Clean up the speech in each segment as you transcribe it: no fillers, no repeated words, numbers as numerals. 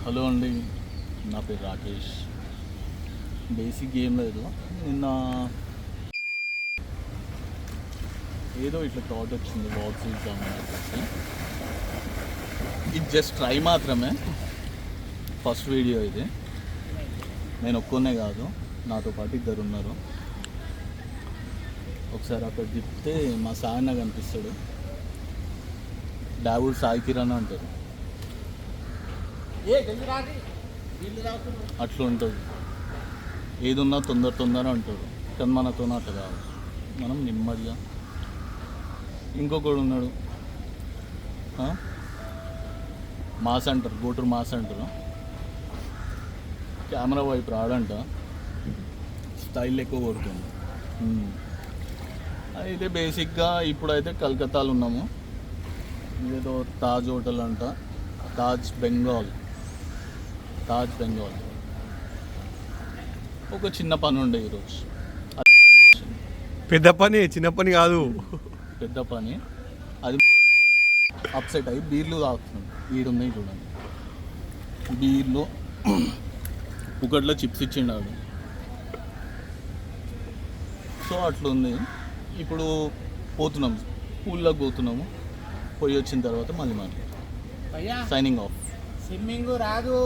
Hello అండి, నా పేరు రాకేష్. బేసిక్ ఏం లేదు, నిన్న ఏదో ఇట్లా థాట్ వచ్చింది వాక్ చేద్దామని చెప్పి. ఇది జస్ట్ ట్రై మాత్రమే, ఫస్ట్ వీడియో ఇది. నేను ఒక్కనే కాదు, నాతో పాటు ఇద్దరు ఉన్నారు. ఒకసారి అక్కడ తిప్పితే మా సాయన్న కనిపిస్తాడు. డావుడ్ సాయి కిరణ్ అంటారు. అట్లా ఉంటుంది, ఏది ఉన్నా తొందర అంటాడు. కానీ మనతో అట్లా కాదు, మనం నెమ్మదిగా. ఇంకొకడు ఉన్నాడు, మాస్ అంటారు, గోటూరు మాస్ అంటారు. కెమెరా వైపు రాడంట, స్టైల్ ఎక్కువ కొడుతుంది. అయితే బేసిక్గా ఇప్పుడైతే కలకత్తాలో ఉన్నాము. ఏదో తాజ్ హోటల్ అంట, తాజ్ బెంగాల్. ఒక చిన్న పని ఉండే ఈరోజు. పెద్ద పని, చిన్న పని కాదు, పెద్ద పని. అది అప్సెట్ అయ్యి బీర్లు తాగుతుంది. వీడున్నాయి చూడండి, బీర్లు ఒకటిలో చిప్స్ ఇచ్చిండాడు. సో అట్లుంది. ఇప్పుడు పోతున్నాము, స్కూల్లోకి పోతున్నాము. పోయి వచ్చిన తర్వాత మళ్ళీ మాట్లాడు. Signing off. స్విమ్మింగ్ రాదు,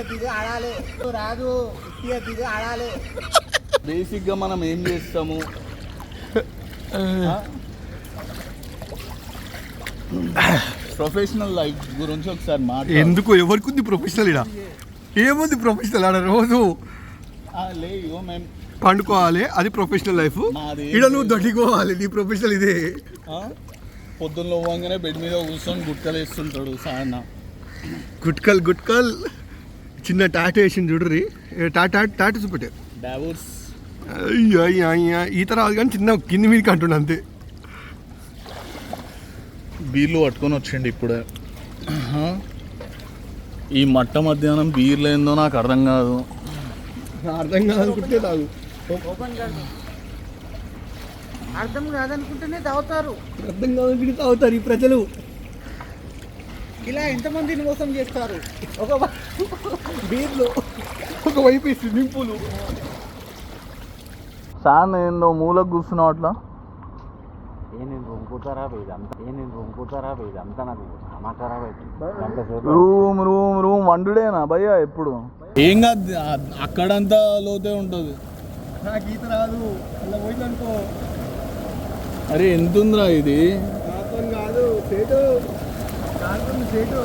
దిగి ఆడాలి. బేసిక్గా మనం ఏం చేస్తాము, ప్రొఫెషనల్ లైఫ్ గురించి ఒకసారి మాట్లాడు. ఎందుకు ఎవరికి ఉంది ప్రొఫెషనల్? ఇడ ఏముంది ప్రొఫెషనల్? ఆడ రోజు లేదు, మేము పండుకోవాలి, అది ప్రొఫెషనల్ లైఫ్. ఇడ నువ్వు దొడ్డికోవాలి, నీ ప్రొఫెషనల్ ఇదే. పొద్దున్న పోగానే బెడ్ మీద కూర్చొని గుట్టలు వేస్తుంటాడు సాయన్న. గుట్కల్ చిన్న టాటూ వేసింది చూడరి, టాటూ చూపెట్టే. డావోస్ ఈత రాదు కానీ చిన్న కింది మీదకి అంటుండే అంతే. బీర్లు పట్టుకొని వచ్చిండు ఇప్పుడే. ఈ మట్ట మధ్యాహ్నం బీర్లు ఏందో నాకు అర్థం కాదు. అనుకుంటే తాగు. అర్థం కాదనుకుంటేనే తాగుతారు. అర్థం కాదనుకుంటే తాగుతారు ఈ ప్రజలు. ఇలా ఎంతమందిని మోసం చేస్తారు. ఒక బీర్లు, ఒకవైపు స్విమ్మింగ్ పూలు. సార్ ఏందో మూలకు కూర్చున్నావు అట్లా. రూమ్ వండుడేనా భయ్యా? ఎప్పుడు ఏం కాదు, అక్కడంతా లోతే ఉంటుంది. నాకు ఈత రాదు, అలా పోయింది అనుకో. అరే ఎంత ఉందిరా ఇది? కాదు సేటు, సేటు.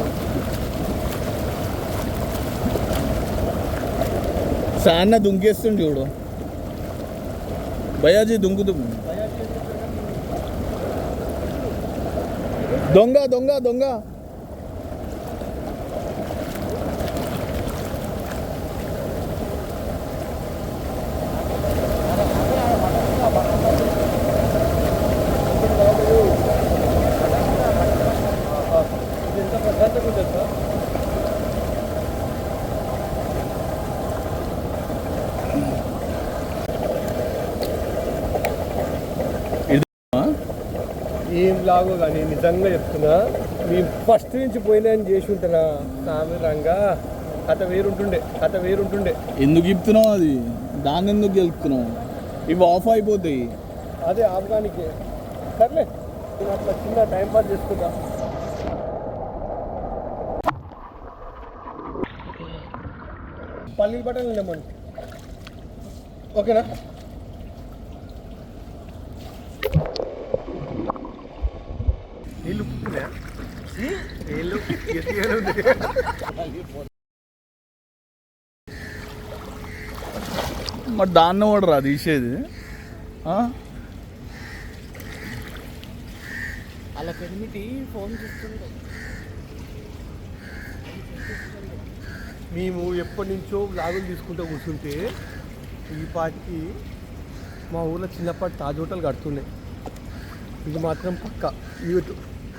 సాన్న దుంకేస్తుంది చూడు భయాజీ, దుంకు దొంగ. ఏం లాగో కానీ నిజంగా చెప్తున్నా, మీ ఫస్ట్ నుంచి పోయినాయని చేసి ఉంటున్నా సామిరంగా. కథ వేరుంటుండే. ఎందుకు చెప్తున్నావు అది? దాన్ని ఎందుకు గెలుపుతున్నావు? ఇవి ఆఫ్ అయిపోతాయి. అదే ఆఫ్ఘానికే. సర్లే, నేను అట్లా చిన్న టైం పాస్ చేసుకుంటా. పల్లీలు బట్టలు లేమండి, ఓకేనా? మరి దాన్ని కూడా రా తీసేది. అలా పెరిమిటి ఫోన్ చేస్తుండే. మేము ఎప్పటి నుంచో వ్లాగులు తీసుకుంటూ కూర్చుంటే ఈ పాటికి మా ఊళ్ళో చిన్నప్పటి తాజ్ హోటల్ కడుతున్నాయి. ఇది మాత్రం పక్క.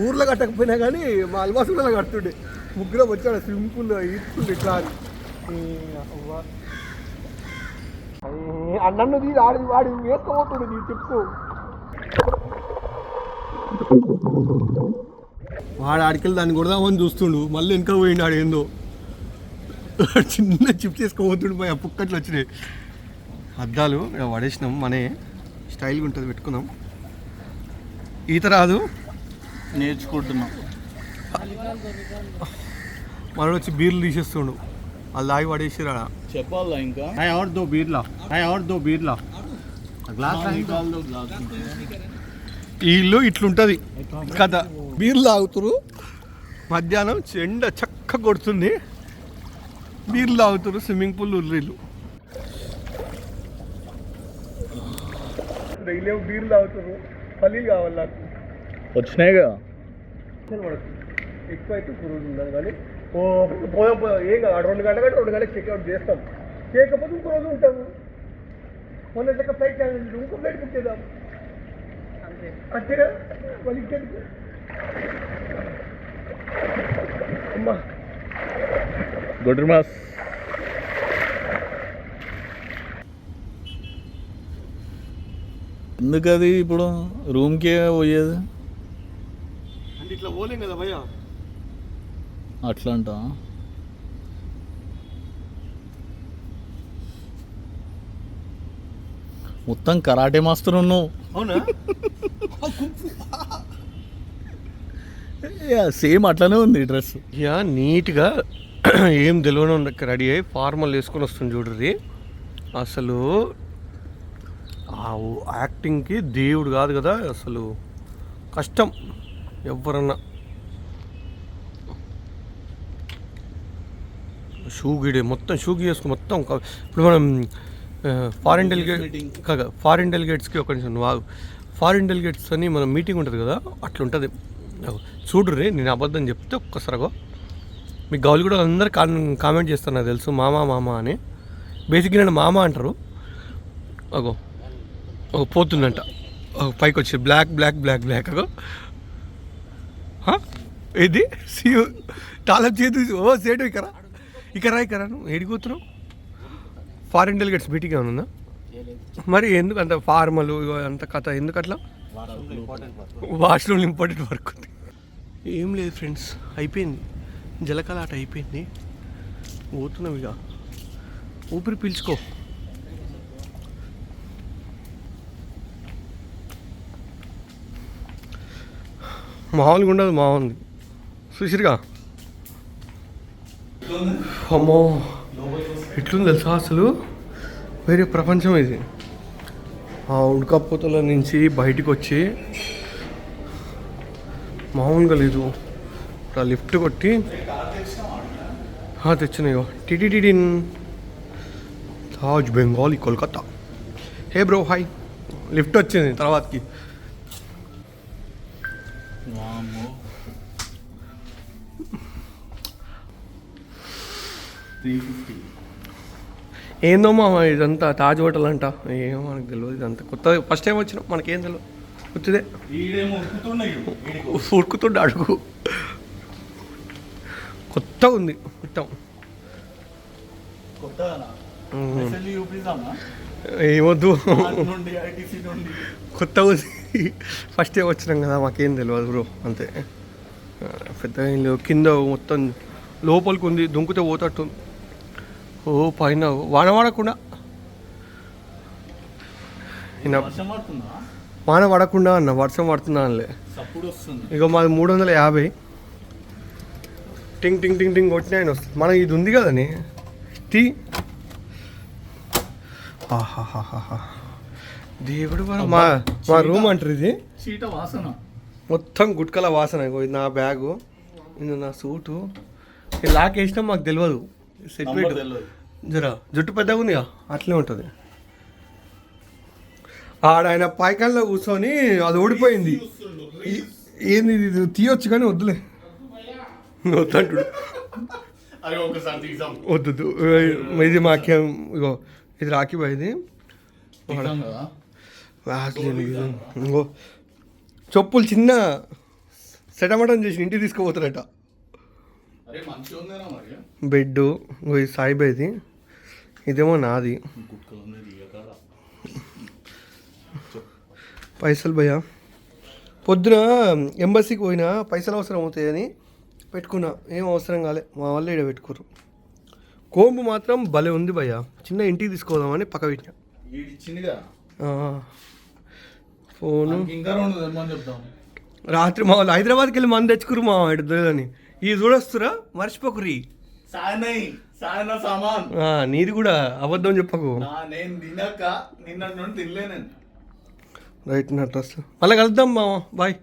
ఊర్లో కట్టకపోయినా కానీ మా అల్వాసులలో కడుతుండే. ముగ్గురు వచ్చాడు, స్విమ్మింగ్ పూల్ ఈడ్చుండే ఇట్లా అని. అన్నది వాడు వేసుకోబోతుండే నీ చెప్పు. వాడు ఆడికెళ్ళి దాన్ని కొడదామని చూస్తుండు, మళ్ళీ వెనక పోయిండు. ఆడు ఏందో చిన్న చిప్ చేసుకోబోతుండు పోయి పుక్కట్లు వచ్చినాయి. అద్దాలు ఇక పడేసినాం, మనే స్టైల్గా ఉంటుంది, పెట్టుకుందాం. ఈత రాదు, నేర్చుకుంటున్నాం. మనోడు వచ్చి బీర్లు తీసేస్తుండు, వాళ్ళు తాగి పడేసిరా. చెప్పాలా ఇంకా ఈ ఇల్లు ఇట్లుంటుంది కథ. బీర్లు తాగుతురు, మధ్యాహ్నం ఎండ చక్క కొడుతుంది, బీర్లు తాగుతురు, స్విమ్మింగ్ పూల్ ఉర్రీలు. డైలీ బీర్లు తాగుతురు, పల్లీలు కావాలి నాకు. వచ్చినాయిగా. ఎక్కువ అయితే కురుడు ఉండదు కానీ పోదాం ఏం కాదు. 2 గంటల కంటే 2 గంటలకు చెక్అవుట్ చేస్తాం. చేయకపోతే ఇంకో రోజు ఉంటాము. మొన్న లెక్క ఫ్లైట్ క్యాన్సిల్, ఇంకో ఫ్లైట్ బుక్ చేద్దాం అంతేగా. మళ్ళీ ఇంకెందుకు అమ్మా. Good mass. ఎందుకు అది ఇప్పుడు రూమ్కే పోయేది? అంటే ఇట్లా పోలేం కదా భయ్యా. అట్లా అంటా. మొత్తం కరాటే మాస్టర్ ఉన్నావు. అవునా? సేమ్ అట్లానే ఉంది డ్రెస్. యా నీట్గా ఏం తెలియని రెడీ అయ్యి ఫార్మల్ వేసుకొని వస్తుంది చూడరి. అసలు ఆ యాక్టింగ్కి దేవుడు కాదు కదా, అసలు కష్టం ఎవరన్నా. షూ గీడే మొత్తం షూ గీసుకుని మొత్తం. ఇప్పుడు మనం ఫారిన్ డెలిగేట్స్కి ఒక నిమిషం వాగు. ఫారిన్ డెలిగేట్స్ అని మనం మీటింగ్ ఉంటుంది కదా, అట్లా ఉంటుంది చూడుర్రి. నేను అబద్ధం చెప్తే ఒక్కసారిగో మీ గౌలు కూడా అందరు కామెంట్ చేస్తారు, నాకు తెలుసు మామ అని. బేసిక్గా నేను మామ అంటారు. అగో పోతుందంట పైకి వచ్చి బ్లాక్ అగో ఇది తాళం చేతి. ఓ సేటు ఇకరా నువ్వు ఏడిపోతున్నావు? ఫారిన్ డెలిగేట్స్ మీటింగ్ ఏమైనా ఉందా? మరి ఎందుకు అంత ఫార్మల్ అంత కథ ఎందుకు అట్లా? వాష్రూమ్ ఇంపార్టెంట్ వర్క్ ఉంది. ఏం లేదు ఫ్రెండ్స్, అయిపోయింది జలకలాట అయిపోయింది. పోతున్నాం ఇక, ఊపిరి పీల్చుకో. మామూలుగా ఉండదు, మామూలు చూసిరుగా. అమ్మో ఎట్లుంది తెలుసా అసలు, వేరే ప్రపంచం ఇది. ఆ ఉడకపోతల నుంచి బయటికి వచ్చి మామూలుగా లేదు. ఆ లిఫ్ట్ కొట్టి తెచ్చినాయో టిటిటిడిన్ Taj Bengal Kolkata. Hey bro hi. Lift వచ్చింది తర్వాతకి. ఏందో మామ ఇదంతా తాజ్ హోటల్ అంట, ఏమో మనకు తెలియదు. ఇదంతా కొత్త, ఫస్ట్ టైం వచ్చినాం, మనకేం తెలియదు. వచ్చిదే ఉడుకుతుండే అడుగు, కొత్త ఉంది మొత్తం. ఏమొద్దు, కొత్త ఉంది, ఫస్ట్ టైం వచ్చినాం కదా, మాకేం తెలియదు బ్రో. అంతే, పెద్దగా ఏం లేవు. కింద మొత్తం లోపలికి ఉంది, దుంకుతే పోతట్టు. ఓ పైన వాన పడకుండా, వాన పడకుండా అన్న, వర్షం పడుతుందా అనలే. ఇక మాది 350. టింగ్ టింగ్ టింగ్ టింగ్ కొట్టిన ఆయన వస్తుంది. మనకి ఇది ఉంది కదని టీ. ఆహాహాహా దేవుడు, మా రూమ్ అంటారు ఇది. మొత్తం గుట్కల వాసన. ఇది నా బ్యాగు, ఇది నా సూటు. ఇది లాక్ వేసినా మాకు తెలియదు. సెట్ జరా జుట్టు పెద్దగా ఉందిగా, అట్లే ఉంటుంది. ఆడ ఆయన పాయికాల్లో కూర్చొని అది ఓడిపోయింది. ఏంది ఇది తీయొచ్చు కానీ వద్దులే, వద్దంటుడు. వద్దు ఇది మాకేం. ఇగో ఇది రాఖీ ఇది. ఇంకో చెప్పులు చిన్న సెటమటం చేసి ఇంటికి తీసుకుపోతారట. బెడ్ ఇది సాయిబాయిది, ఇదేమో నాది. పైసలు భయ్యా, పొద్దున ఎంబసీకి పోయినా పైసలు అవసరం అవుతాయని పెట్టుకున్నా. ఏం అవసరం కాలే, మా వాళ్ళు ఇక్కడ పెట్టుకోరు. కోంబు మాత్రం భలే ఉంది భయ్య. చిన్న ఇంటికి తీసుకోదామని పక్క పెట్టిన. ఇచ్చిందిగా ఫోను ఇంకా 2 తెమ్మని చెప్తాం. రాత్రి మా వాళ్ళు హైదరాబాద్కి వెళ్ళి మంది తెచ్చుకురు మా అని ఇది చూడొస్తురా, మర్చిపోకురి. సాయన సామాన్ నీది కూడా అబద్ధం చెప్పకు. నేను తినక నిన్న నుండి తినలేను. రైట్ నా డ్రెస్ మళ్ళీ కలుద్దాం మామ, బాయ్.